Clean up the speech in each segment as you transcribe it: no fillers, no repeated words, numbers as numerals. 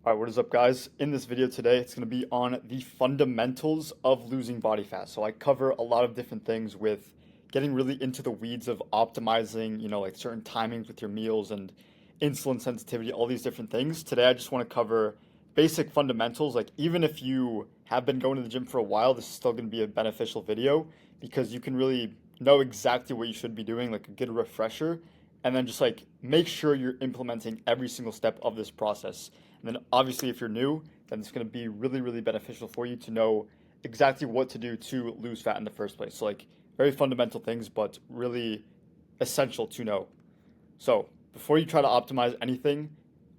All right, what is up, guys? In this video today, it's going to be on the fundamentals of losing body fat. So I cover a lot of different things with getting really into the weeds of optimizing, like certain timings with your meals and insulin sensitivity, all these different things. Today, I just want to cover basic fundamentals. Like, even if you have been going to the gym for a while, this is still going to be a beneficial video because you can really know exactly what you should be doing, like a good refresher, and then just like make sure you're implementing every single step of this process. And then obviously if you're new, then it's going to be really, really beneficial for you to know exactly what to do to lose fat in the first place. So like very fundamental things, but really essential to know. So before you try to optimize anything,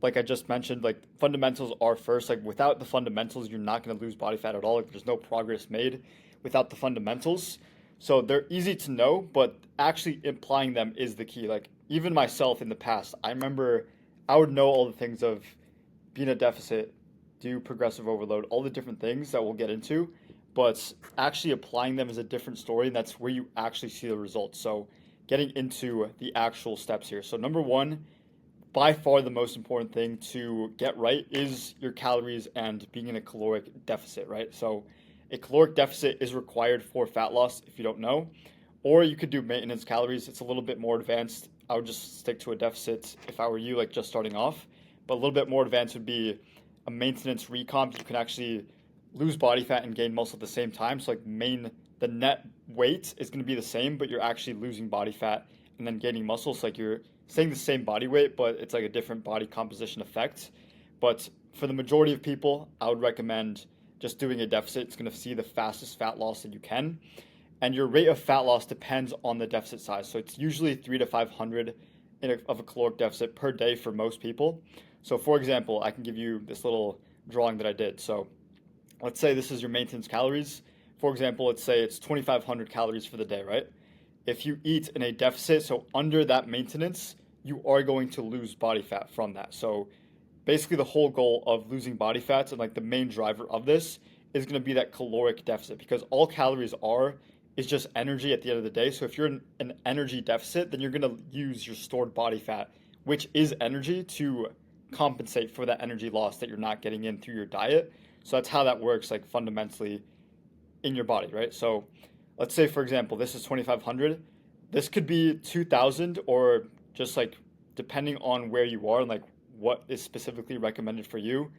like I just mentioned, like fundamentals are first. Like without the fundamentals, you're not going to lose body fat at all. Like there's no progress made without the fundamentals. So they're easy to know, but actually applying them is the key. Like even myself in the past, I remember I would know all the things of being a deficit, do progressive overload, all the different things that we'll get into, but actually applying them is a different story, and that's where you actually see the results. So getting into the actual steps here. So number one, by far the most important thing to get right is your calories and being in a caloric deficit, right? So a caloric deficit is required for fat loss if you don't know, or you could do maintenance calories. It's a little bit more advanced. I would just stick to a deficit if I were you, like just starting off. But a little bit more advanced would be a maintenance recomp. You can actually lose body fat and gain muscle at the same time. So like the net weight is going to be the same, but you're actually losing body fat and then gaining muscle. So like you're staying the same body weight, but it's like a different body composition effect. But for the majority of people, I would recommend just doing a deficit. It's going to see the fastest fat loss that you can. And your rate of fat loss depends on the deficit size. So it's usually 3 to 500 of a caloric deficit per day for most people. So for example, I can give you this little drawing that I did. So let's say this is your maintenance calories. For example, let's say it's 2,500 calories for the day, right? If you eat in a deficit, so under that maintenance, you are going to lose body fat from that. So basically the whole goal of losing body fats and like the main driver of this is going to be that caloric deficit, because all calories are is just energy at the end of the day. So if you're in an energy deficit, then you're going to use your stored body fat, which is energy, to compensate for that energy loss that you're not getting in through your diet. So that's how that works, like fundamentally in your body, right? So let's say, for example, this is 2,500. This could be 2,000, or just like depending on where you are and like what is specifically recommended for you.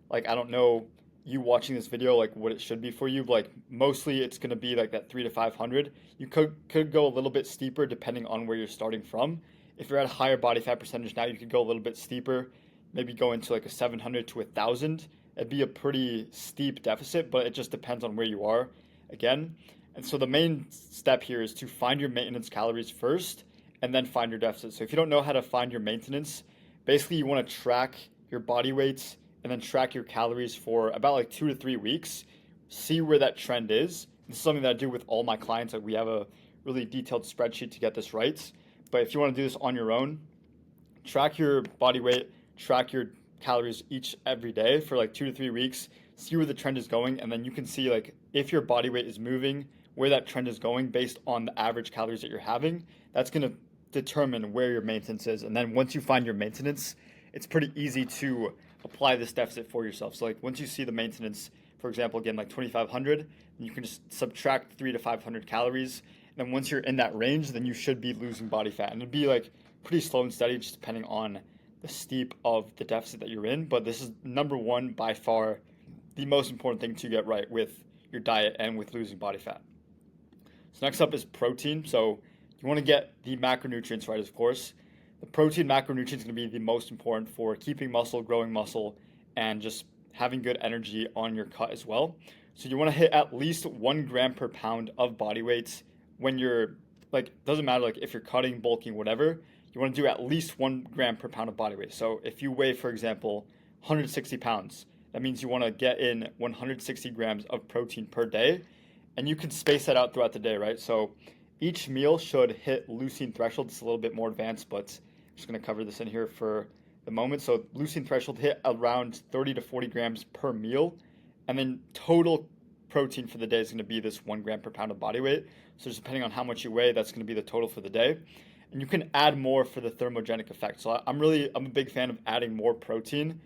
Like, I don't know you watching this video, like what it should be for you. But like mostly it's going to be like that 3 to 500. You could go a little bit steeper depending on where you're starting from. If you're at a higher body fat percentage now, you could go a little bit steeper, maybe go into like a 700 to 1,000. It'd be a pretty steep deficit, but it just depends on where you are again. And so the main step here is to find your maintenance calories first and then find your deficit. So if you don't know how to find your maintenance, basically you want to track your body weights and then track your calories for about like 2 to 3 weeks. See where that trend is. This is something that I do with all my clients. Like we have a really detailed spreadsheet to get this right. But if you want to do this on your own, track your body weight, track your calories every day for like 2 to 3 weeks, see where the trend is going, and then you can see like if your body weight is moving, where that trend is going based on the average calories that you're having. That's going to determine where your maintenance is. And then once you find your maintenance, it's pretty easy to apply this deficit for yourself. So like once you see the maintenance, for example, again like 2,500, you can just subtract 3 to 500 calories. And then once you're in that range, then you should be losing body fat. And it'd be like pretty slow and steady, just depending on the steep of the deficit that you're in. But this is number one, by far, the most important thing to get right with your diet and with losing body fat. So next up is protein. So you want to get the macronutrients right, of course. The protein macronutrient is going to be the most important for keeping muscle, growing muscle, and just having good energy on your cut as well. So you want to hit at least 1 gram per pound of body weight when you're like, doesn't matter like if you're cutting, bulking, whatever. You want to do at least 1 gram per pound of body weight. So if you weigh, for example, 160 pounds, that means you want to get in 160 grams of protein per day. And you can space that out throughout the day, right? So each meal should hit leucine threshold. It's a little bit more advanced, but I'm just going to cover this in here for the moment. So leucine threshold hit around 30 to 40 grams per meal. And then total protein for the day is going to be this 1 gram per pound of body weight. So just depending on how much you weigh, that's going to be the total for the day. And you can add more for the thermogenic effect. So I'm a big fan of adding more protein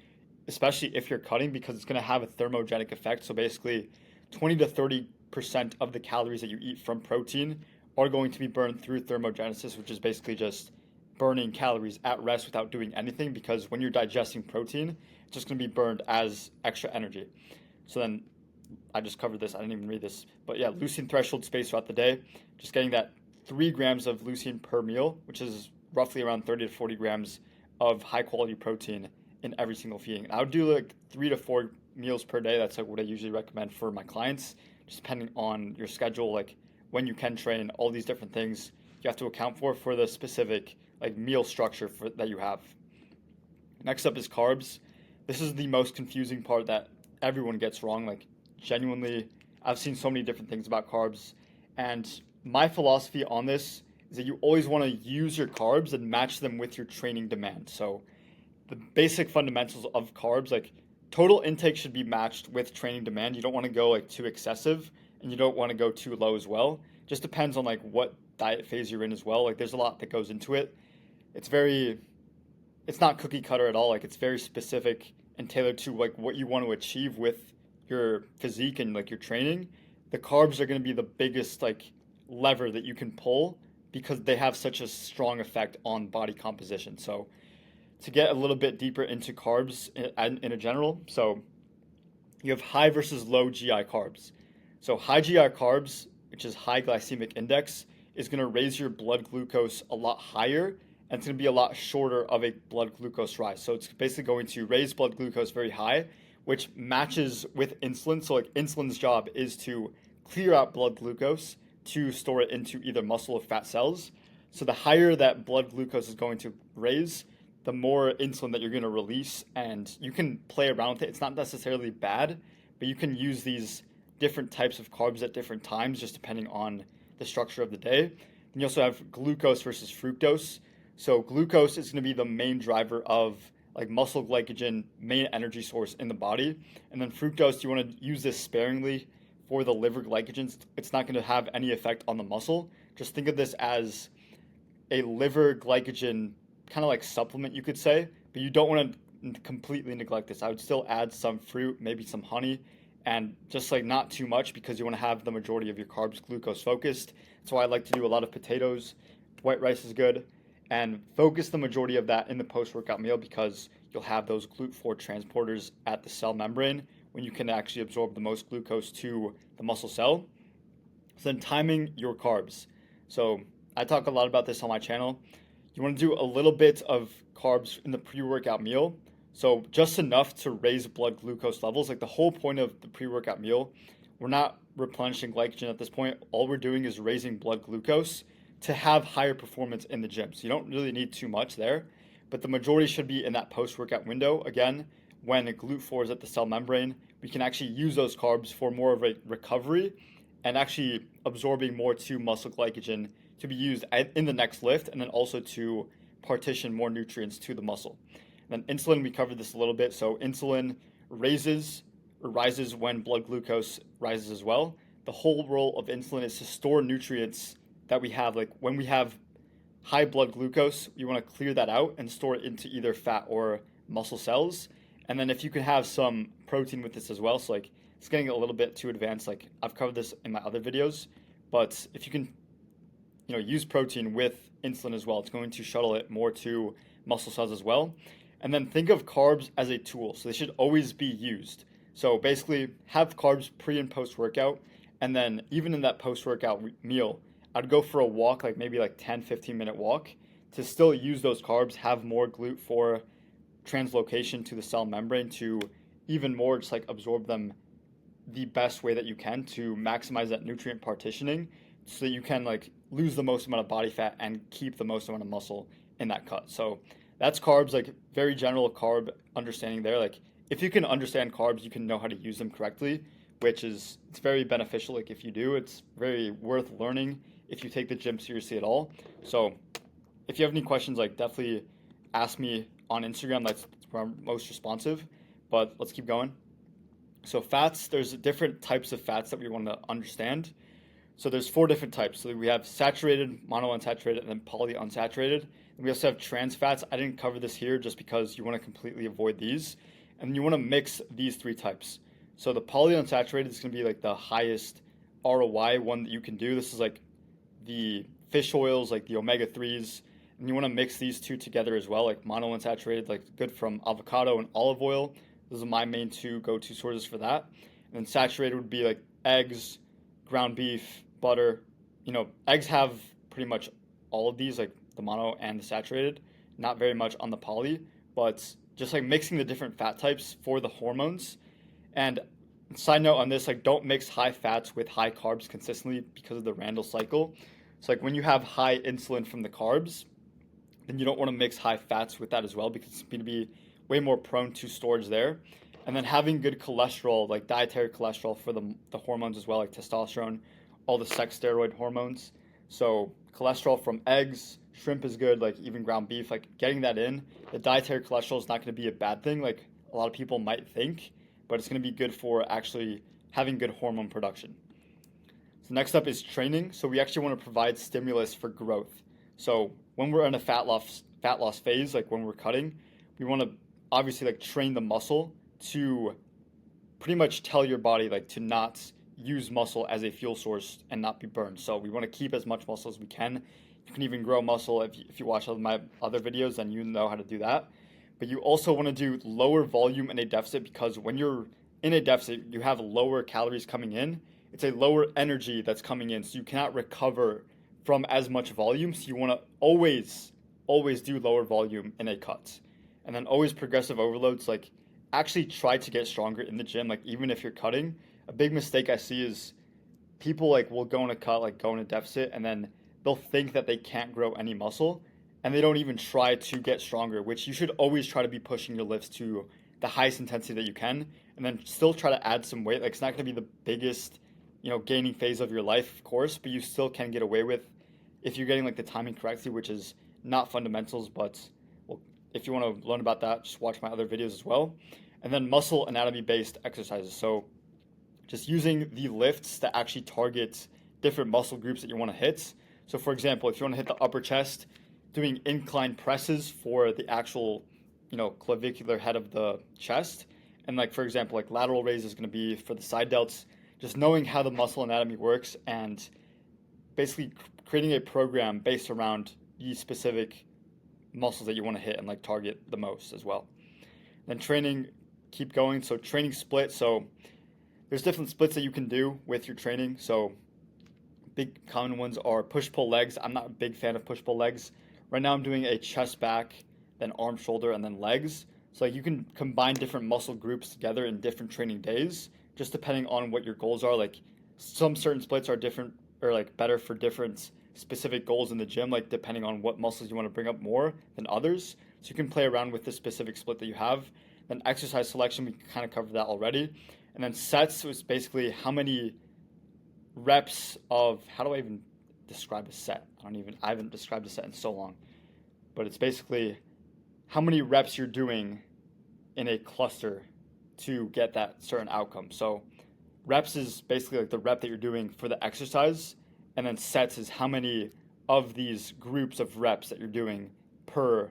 especially if you're cutting, because it's going to have a thermogenic effect. So basically, 20 to 30% of the calories that you eat from protein are going to be burned through thermogenesis, which is basically just burning calories at rest without doing anything, because when you're digesting protein, it's just going to be burned as extra energy. So then I just covered this. I didn't even read this. But yeah, leucine threshold space throughout the day. Just getting that 3 grams of leucine per meal, which is roughly around 30 to 40 grams of high quality protein in every single feeding. And I would do like 3 to 4 meals per day. That's like what I usually recommend for my clients, just depending on your schedule, like when you can train, all these different things you have to account for the specific like meal structure that you have. Next up is carbs. This is the most confusing part that everyone gets wrong. Like, genuinely, I've seen so many different things about carbs. And my philosophy on this is that you always want to use your carbs and match them with your training demand. So, the basic fundamentals of carbs, like total intake should be matched with training demand. You don't want to go like too excessive and you don't want to go too low as well. Just depends on like what diet phase you're in as well. Like, there's a lot that goes into it. It's very it's not cookie cutter at all. Like, it's very specific and tailored to like what you want to achieve with your physique and like your training. The carbs are going to be the biggest like lever that you can pull because they have such a strong effect on body composition. So to get a little bit deeper into carbs in a general, so you have high versus low GI carbs. So high GI carbs, which is high glycemic index, is going to raise your blood glucose a lot higher, and it's going to be a lot shorter of a blood glucose rise. So it's basically going to raise blood glucose very high, which matches with insulin. So like insulin's job is to clear out blood glucose to store it into either muscle or fat cells. So the higher that blood glucose is going to raise, the more insulin that you're going to release, and you can play around with it. It's not necessarily bad, but you can use these different types of carbs at different times, just depending on the structure of the day. And you also have glucose versus fructose. So glucose is going to be the main driver of like muscle glycogen, main energy source in the body. And then fructose, you want to use this sparingly for the liver glycogen. It's not going to have any effect on the muscle. Just think of this as a liver glycogen kind of like supplement, you could say, but you don't want to completely neglect this. I would still add some fruit, maybe some honey, and just like not too much, because you want to have the majority of your carbs glucose focused. That's why I like to do a lot of potatoes. White rice is good, and focus the majority of that in the post-workout meal, because you'll have those GLUT4 transporters at the cell membrane when you can actually absorb the most glucose to the muscle cell. So then timing your carbs. So I talk a lot about this on my channel. You want to do a little bit of carbs in the pre-workout meal. So just enough to raise blood glucose levels. Like, the whole point of the pre-workout meal, we're not replenishing glycogen at this point. All we're doing is raising blood glucose to have higher performance in the gym. So you don't really need too much there, but the majority should be in that post-workout window. Again, when the GLUT4 is at the cell membrane, we can actually use those carbs for more of a recovery and actually absorbing more to muscle glycogen to be used in the next lift, and then also to partition more nutrients to the muscle. And then insulin, we covered this a little bit. So insulin rises when blood glucose rises as well. The whole role of insulin is to store nutrients that we have. Like, when we have high blood glucose, you want to clear that out and store it into either fat or muscle cells. And then if you can have some protein with this as well, so like it's getting a little bit too advanced. Like, I've covered this in my other videos, but if you can use protein with insulin as well, it's going to shuttle it more to muscle cells as well. And then think of carbs as a tool. So they should always be used. So basically, have carbs pre and post workout. And then even in that post workout meal, I'd go for a walk, like maybe like 10-15 minute walk, to still use those carbs, have more GLUT4 translocation to the cell membrane to even more just like absorb them the best way that you can to maximize that nutrient partitioning, so that you can like lose the most amount of body fat and keep the most amount of muscle in that cut. So that's carbs, like very general carb understanding there. Like, if you can understand carbs, you can know how to use them correctly, it's very beneficial. Like, if you do, it's very worth learning if you take the gym seriously at all. So if you have any questions, like definitely ask me on Instagram. That's where I'm most responsive. But let's keep going. So fats, there's different types of fats that we want to understand. So there's 4 different types. So we have saturated, monounsaturated, and then polyunsaturated. And we also have trans fats. I didn't cover this here just because you want to completely avoid these. And you want to mix these three types. So the polyunsaturated is going to be like the highest ROI one that you can do. This is like the fish oils, like the omega-3s, and you want to mix these two together as well, like monounsaturated, like good from avocado and olive oil. Those are my main two go-to sources for that. And then saturated would be like eggs, ground beef, butter. Eggs have pretty much all of these, like the mono and the saturated. Not very much on the poly, but just like mixing the different fat types for the hormones. And side note on this, like don't mix high fats with high carbs consistently because of the Randle cycle. So like when you have high insulin from the carbs, then you don't want to mix high fats with that as well because it's going to be way more prone to storage there. And then having good cholesterol, like dietary cholesterol for the hormones as well, like testosterone, all the sex steroid hormones. So cholesterol from eggs, shrimp is good, like even ground beef, like getting that in. The dietary cholesterol is not going to be a bad thing like a lot of people might think, but it's going to be good for actually having good hormone production. So next up is training. So we actually want to provide stimulus for growth. So when we're in a fat loss phase, like when we're cutting, we want to obviously like train the muscle to pretty much tell your body like to not use muscle as a fuel source and not be burned. So we want to keep as much muscle as we can. You can even grow muscle if you watch my other videos, then you know how to do that. But you also want to do lower volume in a deficit because when you're in a deficit, you have lower calories coming in. It's a lower energy that's coming in, so you cannot recover from as much volume. So you want to always do lower volume in a cut. And then always progressive overloads, like actually try to get stronger in the gym. Like even if you're cutting, a big mistake I see is people like will go in a cut, like go in a deficit, and then they'll think that they can't grow any muscle and they don't even try to get stronger, which you should always try to be pushing your lifts to the highest intensity that you can and then still try to add some weight. Like it's not going to be the biggest, gaining phase of your life, of course, but you still can get away with if you're getting like the timing correctly, which is not fundamentals, but well, if you want to learn about that, just watch my other videos as well. And then muscle anatomy based exercises. So just using the lifts to actually target different muscle groups that you want to hit. So for example, if you want to hit the upper chest, doing incline presses for the actual, clavicular head of the chest. And like, for example, like lateral raise is going to be for the side delts, just knowing how the muscle anatomy works and basically creating a program based around the specific muscles that you want to hit and like target the most as well. Then training, keep going. So training split. So there's different splits that you can do with your training. So big common ones are push-pull legs. I'm not a big fan of push-pull legs. Right now I'm doing a chest back, then arm, shoulder, and then legs. So like you can combine different muscle groups together in different training days, just depending on what your goals are. Like some certain splits are different or like better for different specific goals in the gym, like depending on what muscles you want to bring up more than others. So you can play around with the specific split that you have. Then exercise selection, we kind of covered that already. And then sets was basically how many reps of, how do I even describe a set? I haven't described a set in so long. But it's basically how many reps you're doing in a cluster to get that certain outcome. So reps is basically like the rep that you're doing for the exercise, and then sets is how many of these groups of reps that you're doing per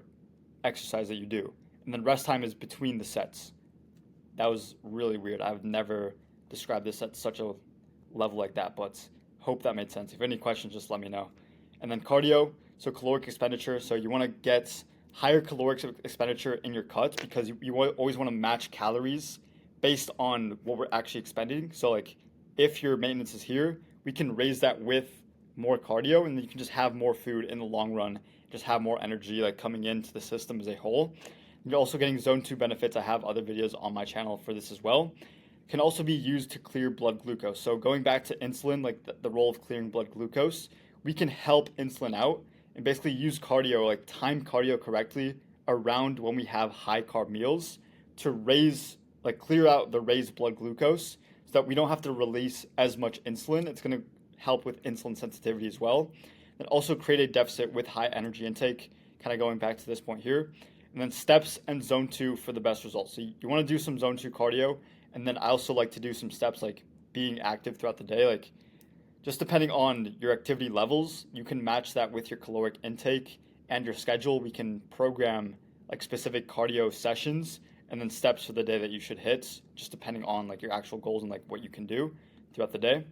exercise that you do. And then rest time is between the sets. That was really weird. I've never described this at such a level like that, but hope that made sense. If any questions, just let me know. And then cardio, so caloric expenditure. So you want to get higher caloric expenditure in your cuts because you always want to match calories based on what we're actually expending. So like if your maintenance is here, we can raise that with more cardio, and then you can just have more food in the long run, just have more energy like coming into the system as a whole. You're also getting zone 2 benefits. I have other videos on my channel for this as well. Can also be used to clear blood glucose. So going back to insulin, like the role of clearing blood glucose, we can help insulin out and basically use cardio, like time cardio correctly around when we have high carb meals to clear out the raised blood glucose so that we don't have to release as much insulin. It's going to help with insulin sensitivity as well. And also create a deficit with high energy intake, kind of going back to this point here. And then steps and zone 2 for the best results. So you want to do some zone 2 cardio. And then I also like to do some steps like being active throughout the day. Like just depending on your activity levels, you can match that with your caloric intake and your schedule. We can program like specific cardio sessions and then steps for the day that you should hit, just depending on like your actual goals and like what you can do throughout the day.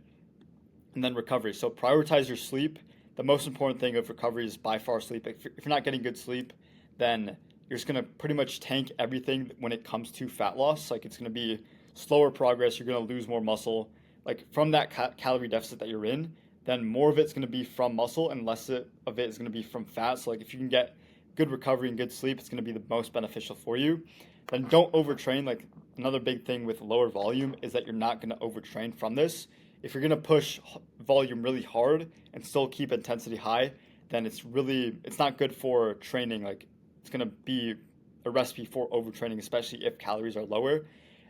And then recovery. So prioritize your sleep. The most important thing of recovery is by far sleep. If you're not getting good sleep, then you're just gonna pretty much tank everything when it comes to fat loss. Like it's gonna be slower progress. You're gonna lose more muscle. Like from that calorie deficit that you're in, then more of it's gonna be from muscle and less of it is gonna be from fat. So like if you can get good recovery and good sleep, it's gonna be the most beneficial for you. Then don't overtrain. Like another big thing with lower volume is that you're not gonna overtrain from this. If you're gonna push volume really hard and still keep intensity high, then it's not good for training. Like it's gonna be a recipe for overtraining, especially if calories are lower. And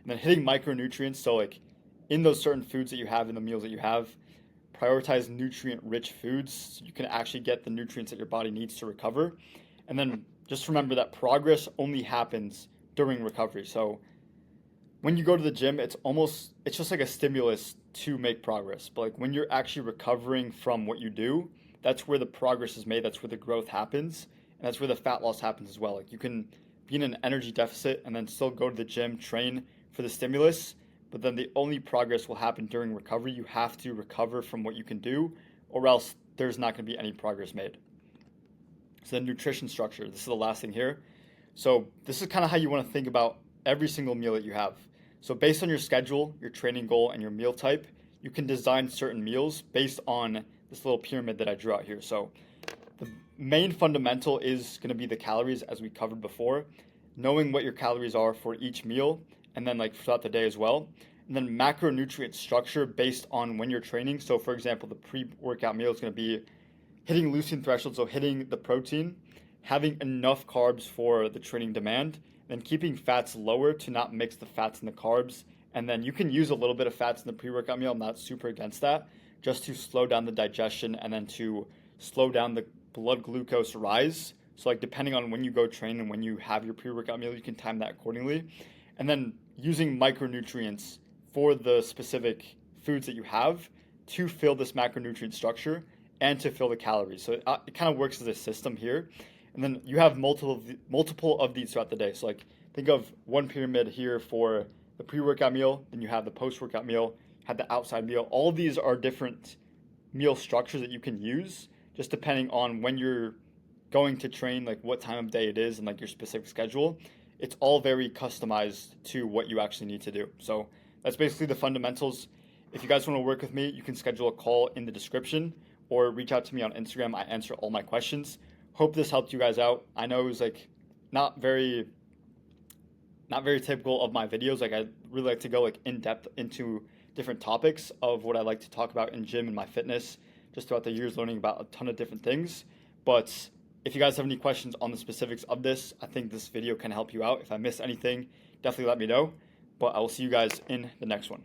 then hitting micronutrients. So like in those certain foods that you have, in the meals that you have, prioritize nutrient-rich foods so you can actually get the nutrients that your body needs to recover. And then just remember that progress only happens during recovery. So when you go to the gym, it's just like a stimulus to make progress. But like when you're actually recovering from what you do, that's where the progress is made. That's where the growth happens. And that's where the fat loss happens as well. Like you can be in an energy deficit and then still go to the gym, train for the stimulus. But then the only progress will happen during recovery. You have to recover from what you can do, or else there's not going to be any progress made. So the nutrition structure, this is the last thing here. So this is kind of how you want to think about every single meal that you have. So based on your schedule, your training goal, and your meal type, you can design certain meals based on this little pyramid that I drew out here. So the main fundamental is going to be the calories, as we covered before, knowing what your calories are for each meal, and then like throughout the day as well. And then macronutrient structure based on when you're training. So for example, the pre-workout meal is going to be hitting leucine threshold, so hitting the protein, having enough carbs for the training demand, and keeping fats lower to not mix the fats and the carbs. And then you can use a little bit of fats in the pre-workout meal. I'm not super against that, just to slow down the digestion and then to slow down the blood glucose rise. So like depending on when you go train and when you have your pre-workout meal, you can time that accordingly. And then using micronutrients for the specific foods that you have to fill this macronutrient structure and to fill the calories. So it kind of works as a system here. And then you have multiple of these throughout the day. So like think of one pyramid here for the pre-workout meal, then you have the post-workout meal, have the outside meal. All of these are different meal structures that you can use just depending on when you're going to train, like what time of day it is and like your specific schedule. It's all very customized to what you actually need to do. So that's basically the fundamentals. If you guys want to work with me, you can schedule a call in the description or reach out to me on Instagram. I answer all my questions. Hope this helped you guys out. I know it was like not very typical of my videos. Like I really like to go like in depth into different topics of what I like to talk about in gym and my fitness, just throughout the years learning about a ton of different things. But if you guys have any questions on the specifics of this, I think this video can help you out. If I missed anything, definitely let me know. But I will see you guys in the next one.